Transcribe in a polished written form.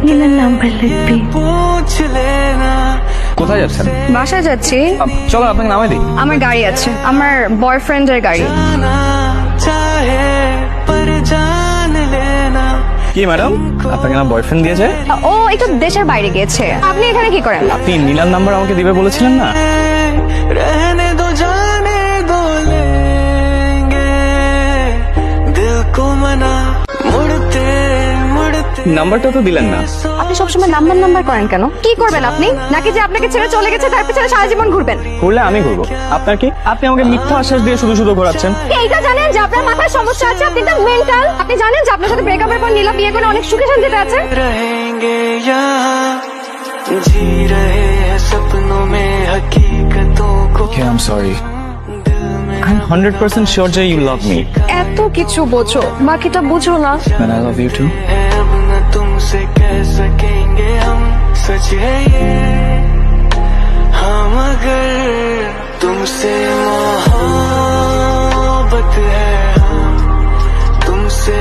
নীলার নাম্বার লাগবে। কোথায় যাচ্ছেন? বাসায় যাচ্ছি। চলো আপনাকে নামাই দিই। আমার গাড়ি আছে, আমার বয়ফ্রেন্ডের গাড়ি। কি ম্যাডাম, আপনাকে না বয়ফ্রেন্ড দিয়েছে? ও একটু দেশের বাইরে গিয়েছে। আপনি এখানে কি করেন? আপনি নীলার নাম্বার আমাকে দিবে বলেছিলেন না? নাম্বারটা তো দিলেন না। আপনি সবসময় নাম্বার করেন কেন? কি করবেন আপনি? নাকি যে আপনাকে ছেড়ে চলে গেছে তার পিছনে সারা জীবন ঘুরবেন? ঘুরলে আমি ঘুরবো, আপনার কি? আপনি আমাকে মিথ্যা আশ্বাস দিয়ে শুধু শুধু ঘোরাচ্ছেন। এইটা জানেন যে আপনার মাথায় সমস্যা আছে, আপনি একটা মেন্টাল। আপনি জানেন যে আপনার সাথে ব্রেকআপের পর নীলা বিয়ে করে অনেক সুখে শান্তিতে আছে। Okay, I'm sorry. I'm 100% sure that you love me. এত কিছু বোঝো, বাকিটা বুঝো না। And I love you too. तुमसे कह सकेंगे हम, सच है ये हम, अगर तुमसे मोहब्बत है, तुमसे